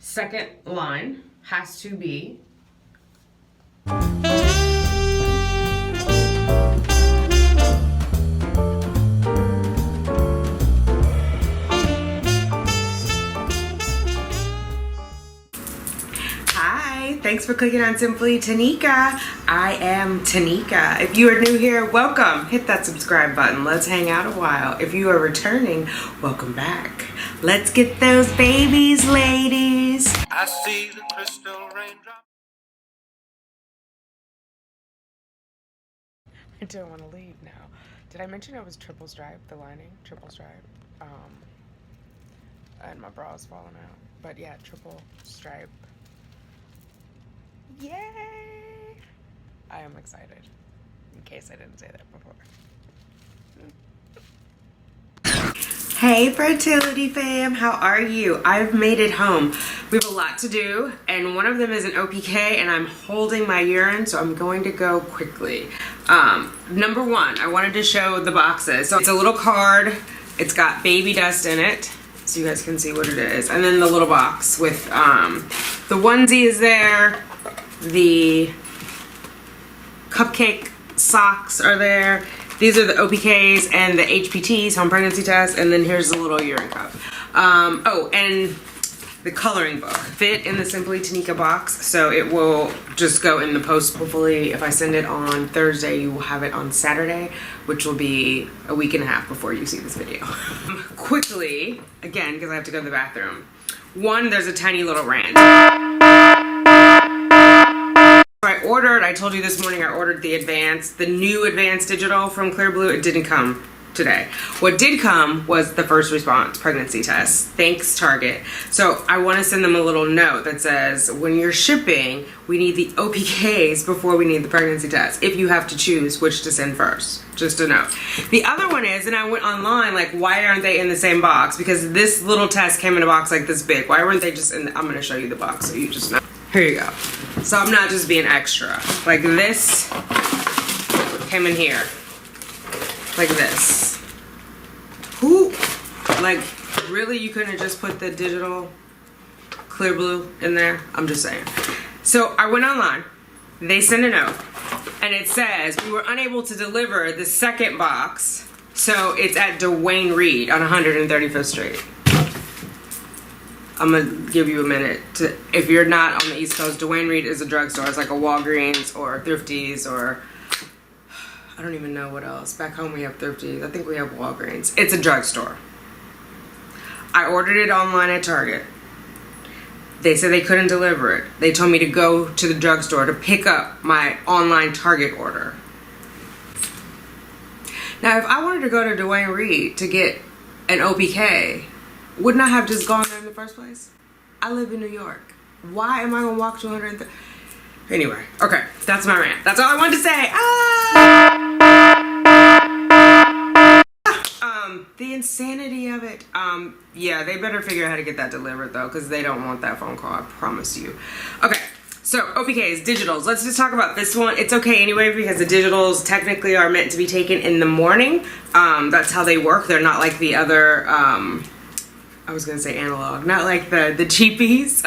second line has to be Thanks for clicking on Simply Tanika. I am Tanika. If you are new here, welcome. Hit that subscribe button. Let's hang out a while. If you are returning, welcome back. Let's get those babies, ladies. I see the crystal raindrop. I don't want to leave now. Did I mention it was triple stripe, the lining? Triple stripe. And my bra's falling out. But yeah, triple stripe. Yay! I am excited, in case I didn't say that before. Hey Fertility fam, how are you? I've made it home. We have a lot to do, and one of them is an OPK, and I'm holding my urine, so I'm going to go quickly. Number one, I wanted to show the boxes. So it's a little card. It's got baby dust in it, so you guys can see what it is. And then the little box with the onesie is there. The cupcake socks are there. These are the OPKs and the HPTs, home pregnancy test, and then here's the little urine cup. Oh, and the coloring book fit in the Simply Tanika box, so it will just go in the post. Hopefully, if I send it on Thursday, you will have it on Saturday, which will be a week and a half before you see this video. Quickly, again, because I have to go to the bathroom. One, there's a tiny little rant. I told you this morning I ordered the new advanced digital from Clearblue. It didn't come today. What did come was the first response pregnancy test. Thanks, Target. So I want to send them a little note that says, when you're shipping, we need the OPKs before we need the pregnancy test, if you have to choose which to send first. Just a note. The other one is, and I went online, like, why aren't they in the same box? Because this little test came in a box like this big. Why weren't they just in I'm going to show you the box so you just know. Here you go. So I'm not just being extra. Like this came in here. Like this. Who? Like, really? You couldn't have just put the digital Clearblue in there? I'm just saying. So I went online. They sent a note. And it says, we were unable to deliver the second box. So it's at Dwayne Reed on 135th Street. I'm gonna give you a minute to, if you're not on the East Coast, Dwayne Reed is a drugstore. It's like a Walgreens or Thrifties or I don't even know what else. Back home we have Thrifties. I think we have Walgreens. It's a drugstore. I ordered it online at Target. They said they couldn't deliver it. They told me to go to the drugstore to pick up my online Target order. Now, if I wanted to go to Dwayne Reed to get an OPK, wouldn't I have just gone there in the first place? I live in New York. Why am I gonna walk 230? Anyway, okay, that's my rant. That's all I wanted to say. The insanity of it. Yeah, they better figure out how to get that delivered though, because they don't want that phone call, I promise you. Okay, so OPKs, digitals. Let's just talk about this one. It's okay anyway, because the digitals technically are meant to be taken in the morning. That's how they work. They're not like the other, I was gonna say analog, not like the cheapies.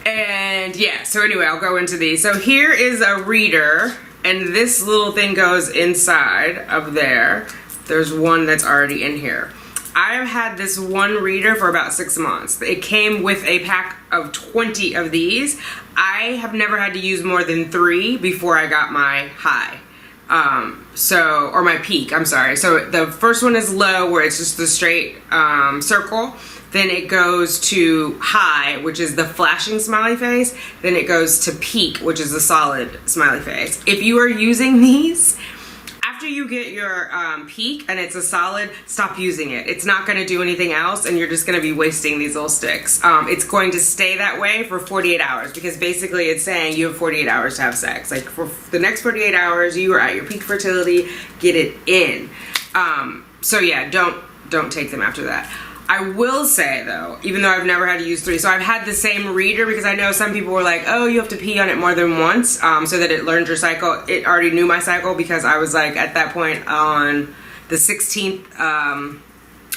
And yeah, so anyway, I'll go into these. So here is a reader, and this little thing goes inside of there. There's one that's already in here. I've had this one reader for about 6 months. It came with a pack of 20 of these. I have never had to use more than 3 before I got my high. Or my peak, I'm sorry. So the first one is low, where it's just the straight circle. Then it goes to high, which is the flashing smiley face. Then it goes to peak, which is the solid smiley face. If you are using these, after you get your peak and it's a solid, stop using it. It's not going to do anything else, and you're just going to be wasting these little sticks. It's going to stay that way for 48 hours, because basically it's saying you have 48 hours to have sex. Like, for the next 48 hours, you are at your peak fertility. Get it in. So yeah, don't take them after that. I will say though, even though I've never had to use 3, so I've had the same reader, because I know some people were like, oh, you have to pee on it more than once, so that it learns your cycle. It already knew my cycle, because I was like, at that point on the 16th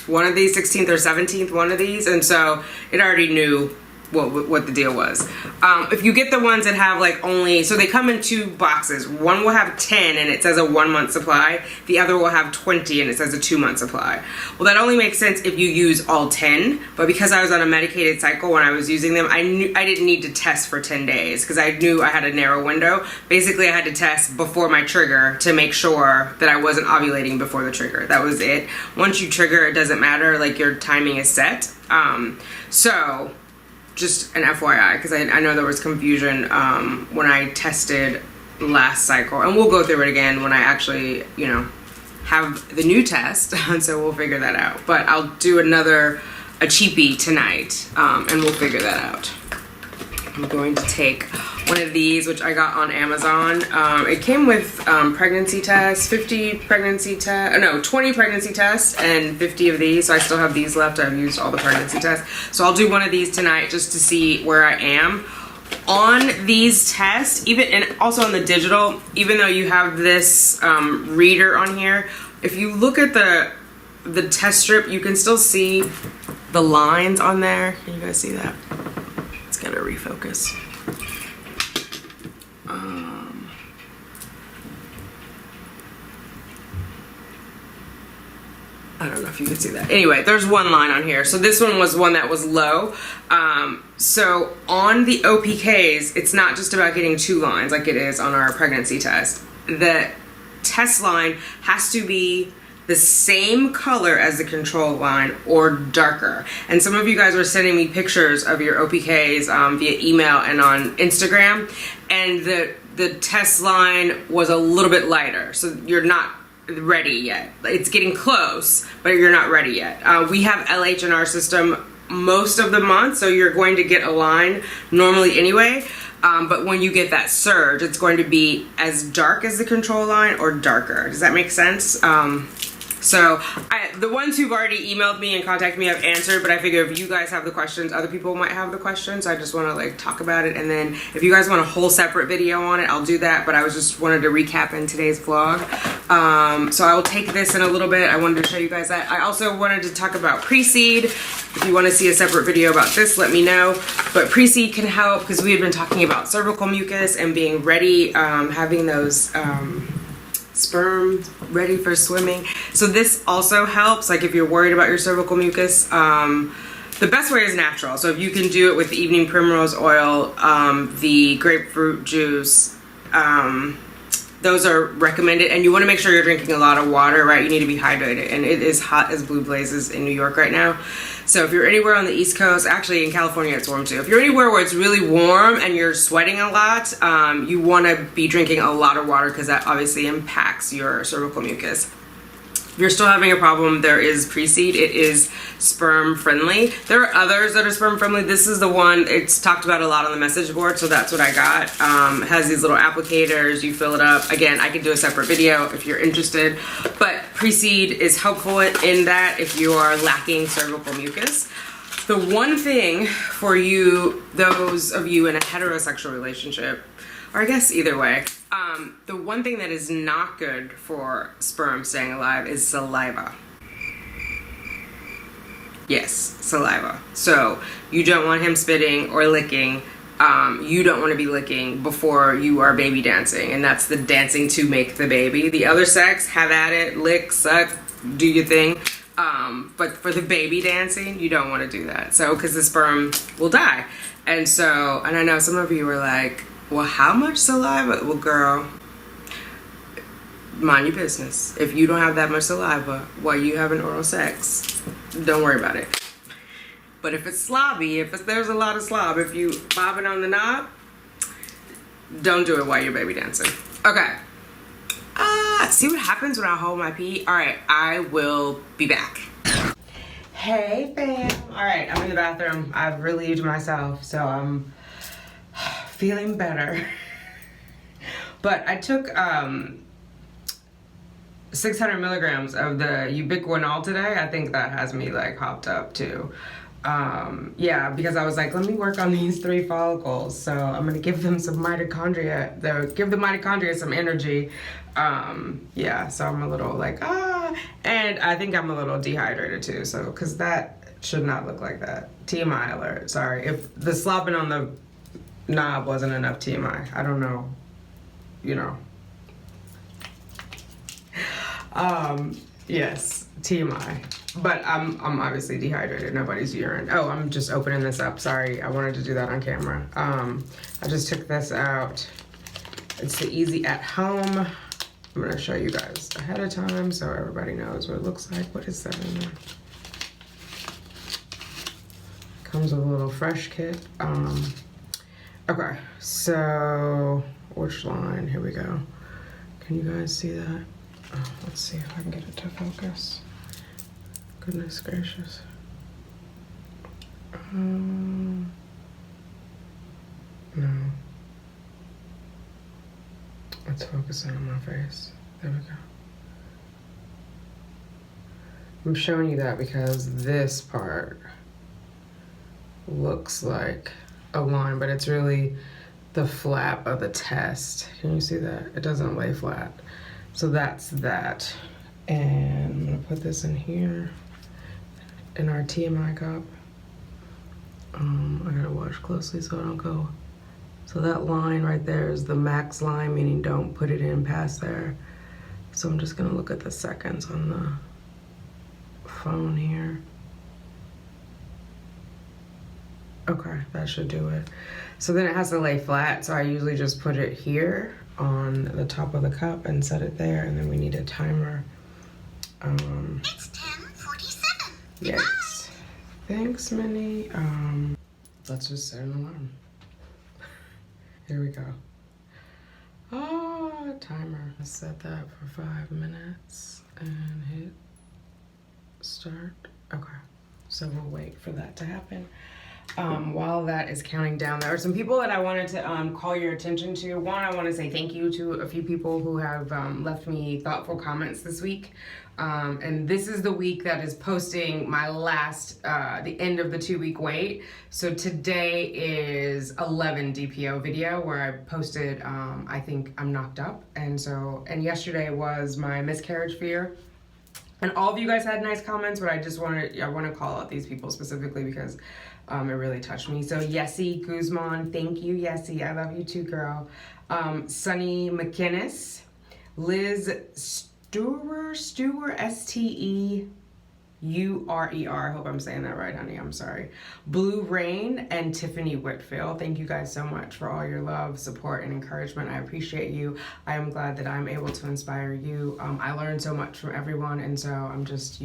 one of these, 16th or 17th one of these, and so it already knew what the deal was. If you get the ones that have like only, so they come in 2 boxes. One will have 10 and it says a 1 month supply. The other will have 20 and it says a 2 month supply. Well, that only makes sense if you use all 10, but because I was on a medicated cycle when I was using them, I knew I didn't need to test for 10 days because I knew I had a narrow window. Basically, I had to test before my trigger to make sure that I wasn't ovulating before the trigger. That was it. Once you trigger, it doesn't matter, like your timing is set. So just an FYI, because I know there was confusion when I tested last cycle, and we'll go through it again when I actually, you know, have the new test, so we'll figure that out. But I'll do a cheapie tonight, and we'll figure that out. I'm going to take one of these, which I got on Amazon. It came with pregnancy tests, 20 pregnancy tests, and 50 of these. So I still have these left. I've used all the pregnancy tests. So I'll do one of these tonight just to see where I am. On these tests, and also on the digital, even though you have this reader on here, if you look at the test strip, you can still see the lines on there. Can you guys see that? It's gonna refocus. I don't know if you can see that. Anyway, there's one line on here. So this one was one that was low. So on the OPKs, it's not just about getting 2 lines like it is on our pregnancy test. The test line has to be the same color as the control line or darker. And some of you guys were sending me pictures of your OPKs via email and on Instagram, and the test line was a little bit lighter. So you're not ready yet. It's getting close, but you're not ready yet. We have LH in our system most of the month, so you're going to get a line normally anyway. But when you get that surge, it's going to be as dark as the control line or darker. Does that make sense? So the ones who've already emailed me and contacted me I've answered, but I figure if you guys have the questions, other people might have the questions. I just want to like talk about it, and then if you guys want a whole separate video on it, I'll do that. But I was just wanted to recap in today's vlog. So I will take this in a little bit. I wanted to show you guys that. I also wanted to talk about pre-seed. If you want to see a separate video about this, let me know. But pre-seed can help because we had been talking about cervical mucus and being ready, having those sperm ready for swimming. So this also helps, like if you're worried about your cervical mucus. The best way is natural. So if you can do it with evening primrose oil, the grapefruit juice, those are recommended. And you want to make sure you're drinking a lot of water, right? You need to be hydrated, and it is hot as blue blazes in New York right now. So if you're anywhere on the East Coast, actually in California it's warm too. If you're anywhere where it's really warm and you're sweating a lot, you want to be drinking a lot of water because that obviously impacts your cervical mucus. If you're still having a problem, there is pre-seed. It is sperm friendly. There are others that are sperm friendly. This is the one, it's talked about a lot on the message board, so that's what I got. It has these little applicators, you fill it up. Again, I could do a separate video if you're interested, but pre-seed is helpful in that if you are lacking cervical mucus. The one thing for you, those of you in a heterosexual relationship, or I guess either way, the one thing that is not good for sperm staying alive is saliva. Yes, saliva. So you don't want him spitting or licking. You don't want to be licking before you are baby dancing, and that's the dancing to make the baby. The other sex, have at it, lick, suck, do your thing. But for the baby dancing, you don't want to do that. So, because the sperm will die. And so, and I know some of you were like, well, how much saliva? Well, girl, mind your business. If you don't have that much saliva while you having oral sex, don't worry about it. But if it's slobby, if there's a lot of slob, if you bobbing on the knob, don't do it while you're baby dancing. Okay. See what happens when I hold my pee? All right, I will be back. Hey, fam. All right, I'm in the bathroom. I've relieved myself, so I'm feeling better. But I took 600 milligrams of the ubiquinol today. I think that has me like hopped up too. Yeah, because I was like, let me work on these 3 follicles. So I'm gonna give them some mitochondria, give the mitochondria some energy. Yeah, so I'm a little like, and I think I'm a little dehydrated too. So, cause that should not look like that. TMI alert, sorry. If the slopping on the knob wasn't enough TMI, I don't know, you know. Yes, TMI. But I'm obviously dehydrated. Nobody's urine. Oh, I'm just opening this up. Sorry, I wanted to do that on camera. I just took this out. It's the Easy at Home. I'm gonna show you guys ahead of time so everybody knows what it looks like. What is that in there? Comes with a little fresh kit. Okay, so which line? Here we go. Can you guys see that? Oh, let's see if I can get it to focus. Goodness gracious. No. It's focusing on my face. There we go. I'm showing you that because this part looks like a line, but it's really the flap of the test. Can you see that? It doesn't lay flat. So that's that. And I'm gonna put this in here in our TMI cup. I gotta watch closely so I don't go. So that line right there is the max line, meaning don't put it in past there. So I'm just gonna look at the seconds on the phone here. Okay, that should do it. So then it has to lay flat, so I usually just put it here on the top of the cup and set it there, and then we need a timer. It's 10:47. Yes. Thanks, Minnie. Let's just set an alarm. Here we go. Timer. Let's set that for 5 minutes and hit start. Okay, so we'll wait for that to happen. While that is counting down, there are some people that I wanted to call your attention to. One, I want to say thank you to a few people who have left me thoughtful comments this week. And this is the week that is posting my last, the end of the 2-week wait. So today is 11 DPO video where I posted, I think I'm knocked up. And yesterday was my miscarriage fear. And all of you guys had nice comments, but I want to call out these people specifically because it really touched me. So Yessie Guzman, thank you, Yessie. I love you too, girl. Sunny McInnes, Liz Stewer, Stewer, Steure. Hope I'm saying that right, honey. I'm sorry. Blue Rain and Tiffany Whitfield. Thank you guys so much for all your love, support, and encouragement. I appreciate you. I am glad that I'm able to inspire you. I learned so much from everyone, and so I'm just,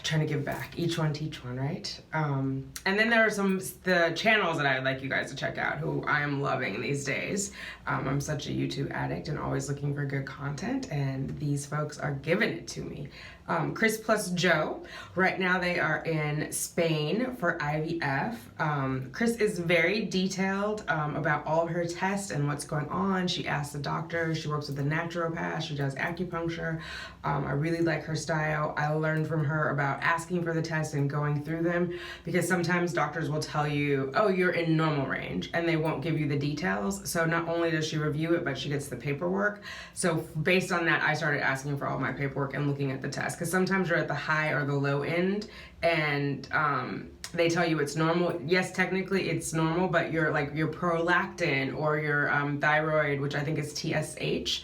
trying to give back. Each one teach one, right? And then there are the channels that I'd like you guys to check out who I am loving these days. I'm such a YouTube addict and always looking for good content, and these folks are giving it to me. Chris plus Joe. Right now they are in Spain for IVF. Chris is very detailed about all of her tests and what's going on. She asks the doctor. She works with a naturopath. She does acupuncture. I really like her style. I learned from her about asking for the tests and going through them, because sometimes doctors will tell you, oh, you're in normal range, and they won't give you the details. So not only does she review it, but she gets the paperwork. So based on that, I started asking for all my paperwork and looking at the tests, because sometimes you're at the high or the low end, and they tell you it's normal. Yes, technically it's normal, but your prolactin or your thyroid, which I think is TSH,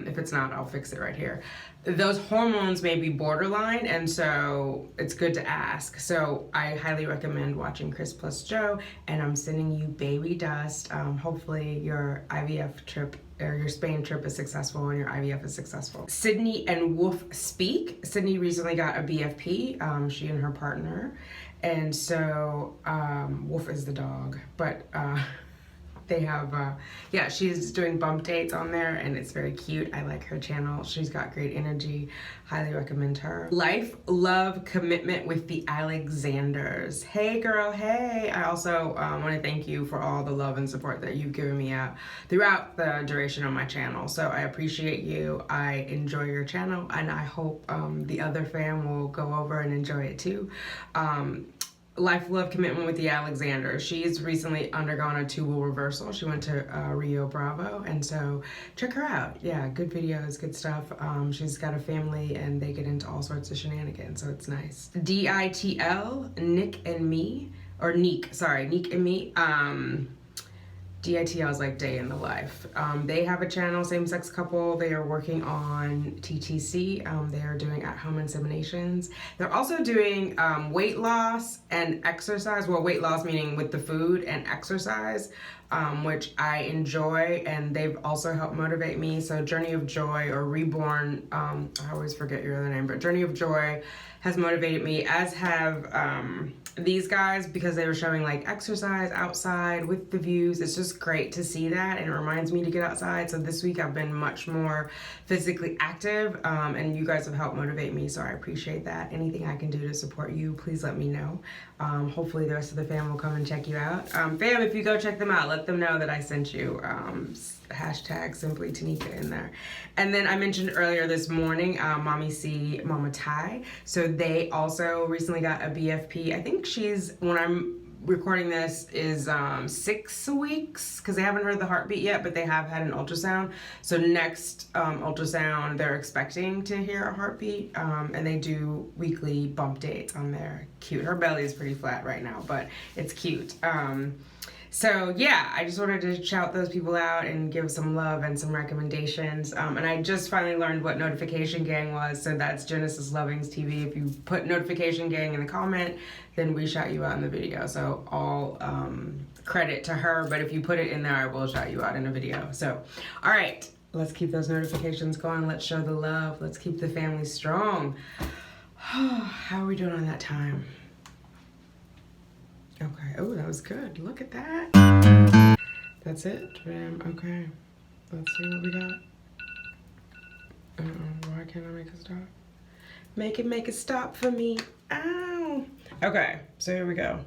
if it's not, I'll fix it right here. Those hormones may be borderline, and so it's good to ask. So I highly recommend watching Chris plus Joe, and I'm sending you baby dust. Hopefully your IVF trip or your Spain trip is successful and your IVF is successful. Sydney and Wolf speak. Sydney recently got a BFP, she and her partner. And so Wolf is the dog, but They have, yeah, she's doing bump dates on there, and it's very cute. I like her channel. She's got great energy. Highly recommend her. Life, Love, Commitment with the Alexanders. Hey, girl, hey. I also want to thank you for all the love and support that you've given me out throughout the duration of my channel. So I appreciate you. I enjoy your channel, and I hope the other fam will go over and enjoy it too. Life, Love, Commitment with the Alexanders. She's recently undergone a tubal reversal. She went to Rio Bravo, and so check her out. Yeah, good videos, good stuff. She's got a family, and they get into all sorts of shenanigans, so it's nice. DITL, Nick and Me, or Neek, sorry, Neek and Me. DITL is like Day in the Life. They have a channel, same-sex couple. They are working on TTC. They are doing at-home inseminations. They're also doing weight loss and exercise. Well, weight loss meaning with the food, and exercise, which I enjoy, and they've also helped motivate me. So Journey of Joy, or Reborn, I always forget your other name, but Journey of Joy has motivated me, as have these guys, because they were showing like exercise outside with the views. It's just great to see that, and it reminds me to get outside. So this week I've been much more physically active, and you guys have helped motivate me, so I appreciate that. Anything I can do to support you, please let me know. Hopefully the rest of the fam will come and check you out. Fam, if you go check them out, let them know that I sent you. Hashtag Simply Tanika in there. And then I mentioned earlier this morning, Mommy C, Mama Ty. So they also recently got a BFP. I think she's, when I'm recording this, is 6 weeks, because they haven't heard the heartbeat yet, but they have had an ultrasound. So next ultrasound, they're expecting to hear a heartbeat, and they do weekly bump dates on there. Cute. Her belly is pretty flat right now, but it's cute. So yeah, I just wanted to shout those people out and give some love and some recommendations. And I just finally learned what Notification Gang was. So that's Genesis Lovings TV. If you put Notification Gang in the comment, then we shout you out in the video. So all credit to her, but if you put it in there, I will shout you out in a video. So, all right, let's keep those notifications going. Let's show the love. Let's keep the family strong. How are we doing on that time? Okay, oh, that was good. Look at that. That's it, fam. Okay, let's see what we got. Why can't I make a stop? Make a stop for me. Ow. Okay, so here we go.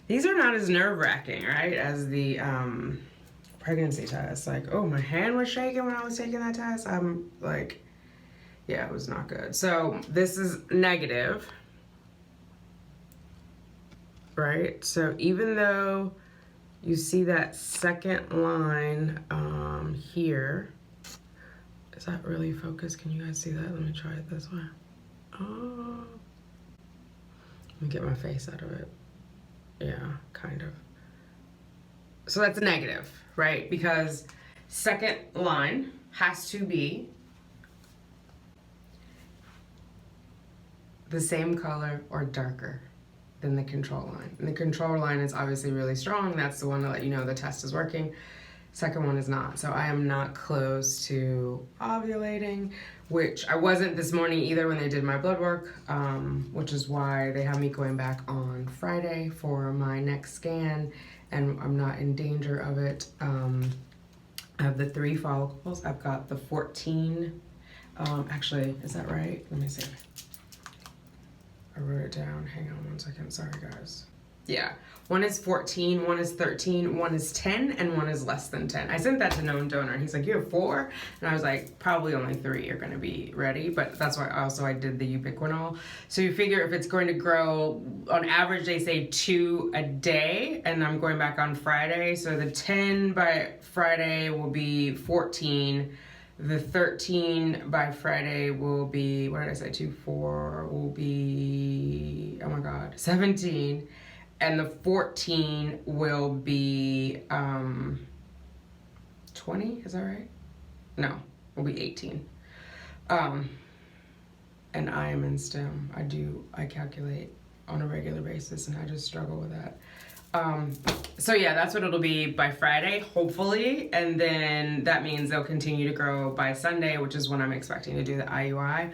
These are not as nerve-wracking, right, as the pregnancy test. Like, oh, my hand was shaking when I was taking that test. I'm like, yeah, it was not good. So this is negative. Right, so even though you see that second line here, is that really focused? Can you guys see that? Let me try it this way. Oh, let me get my face out of it. Yeah, kind of. So that's a negative, right? Because second line has to be the same color or darker than the control line. And the control line is obviously really strong. That's the one to let you know the test is working. Second one is not. So I am not close to ovulating, which I wasn't this morning either when they did my blood work, which is why they have me going back on Friday for my next scan, and I'm not in danger of it. I have the 3 follicles. I've got the 14. Actually, is that right? Let me see. I wrote it down. Hang on one second. Sorry, guys. Yeah. One is 14, one is 13, one is 10, and one is less than 10. I sent that to known donor, and he's like, you have 4? And I was like, probably only 3 are going to be ready. But that's why also I did the ubiquinol. So you figure if it's going to grow, on average, they say 2 a day. And I'm going back on Friday. So the 10 by Friday will be 14. The 13 by Friday will be, what did I say, 2, 4, will be, oh my God, 17. And the 14 will be 20, is that right? No, will be 18. And I am in STEM. I calculate on a regular basis, and I just struggle with that. So yeah, that's what it'll be by Friday, hopefully, and then that means they'll continue to grow by Sunday, which is when I'm expecting to do the IUI.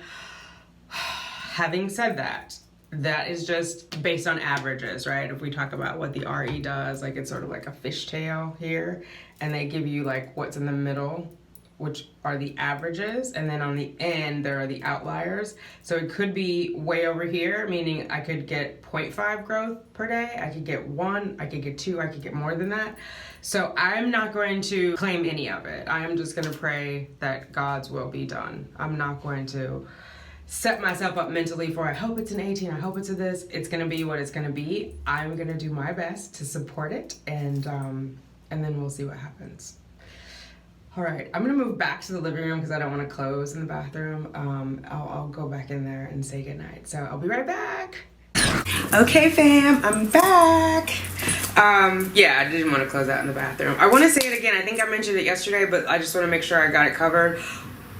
Having said that, that is just based on averages, right? If we talk about what the RE does, like it's sort of like a fishtail here, and they give you like what's in the middle, which are the averages, and then on the end there are the outliers. So it could be way over here, meaning I could get 0.5 growth per day, I could get 1, I could get 2, I could get more than that. So I'm not going to claim any of it. I am just going to pray that God's will be done. I'm not going to set myself up mentally for I hope it's an 18, I hope it's a this. It's going to be what it's going to be. I'm going to do my best to support it, and then we'll see what happens. All right, I'm gonna move back to the living room because I don't want to close in the bathroom. I'll go back in there and say goodnight. So I'll be right back. Okay, fam, I'm back. Yeah, I didn't want to close out in the bathroom. I want to say it again. I think I mentioned it yesterday, but I just want to make sure I got it covered.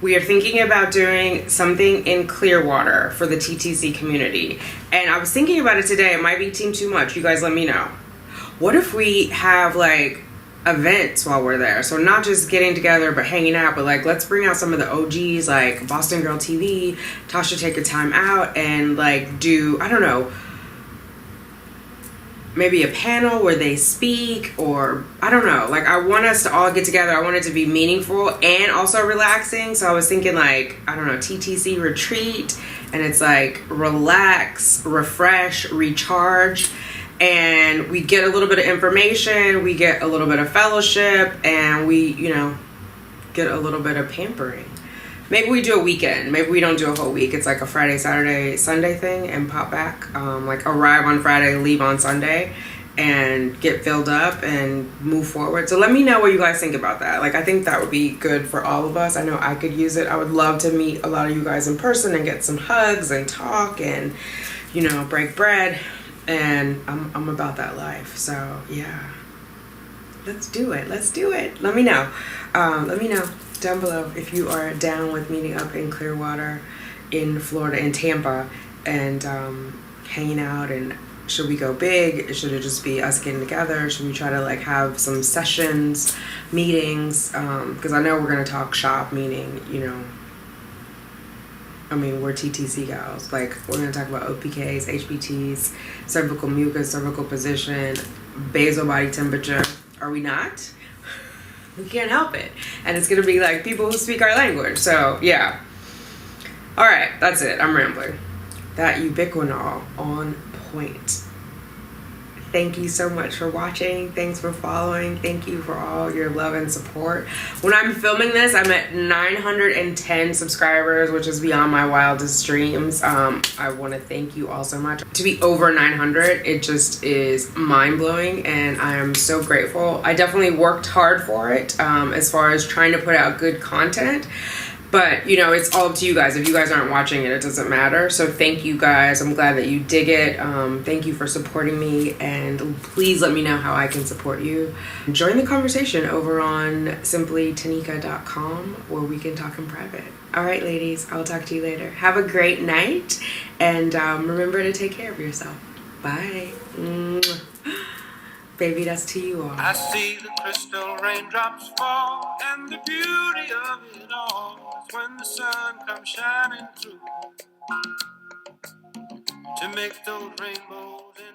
We are thinking about doing something in Clearwater for the TTC community. And I was thinking about it today. It might be too much. You guys let me know. What if we have like events while we're there? So not just getting together but hanging out, but like let's bring out some of the OGs like Boston Girl TV, Tasha take a time out and like do, I don't know, maybe a panel where they speak, or I don't know, like I want us to all get together. I want it to be meaningful and also relaxing. So I was thinking like, I don't know, TTC Retreat, and it's like relax, refresh, recharge. And we get a little bit of information, we get a little bit of fellowship, and we, you know, get a little bit of pampering. Maybe we do a weekend. Maybe we don't do a whole week. It's like a Friday, Saturday, Sunday thing and pop back. Like arrive on Friday, leave on Sunday, and get filled up and move forward. So let me know what you guys think about that. Like I think that would be good for all of us. I know I could use it. I would love to meet a lot of you guys in person and get some hugs and talk and, you know, break bread. And I'm about that life. So yeah, let's do it. Let me know down below if you are down with meeting up in Clearwater in Florida, in Tampa, and hanging out. And should we go big? Should it just be us getting together? Should we try to like have some sessions, meetings, because I know we're gonna talk shop, meaning, you know, I mean, we're TTC gals. Like, we're going to talk about OPKs, HPTs, cervical mucus, cervical position, basal body temperature. Are we not? We can't help it. And it's going to be like people who speak our language. So, yeah. All right, that's it. I'm rambling. That ubiquinol on point. Thank you so much for watching. Thanks for following. Thank you for all your love and support. When I'm filming this, I'm at 910 subscribers, which is beyond my wildest dreams. I want to thank you all so much. To be over 900, it just is mind-blowing, and I am so grateful. I definitely worked hard for it, as far as trying to put out good content. But, you know, it's all up to you guys. If you guys aren't watching it, it doesn't matter. So thank you guys. I'm glad that you dig it. Thank you for supporting me. And please let me know how I can support you. Join the conversation over on simplytanika.com where we can talk in private. All right, ladies. I'll talk to you later. Have a great night. And remember to take care of yourself. Bye. Mwah. Baby, that's to you all. I see the crystal raindrops fall, and the beauty of it all is when the sun comes shining through to make those rainbows in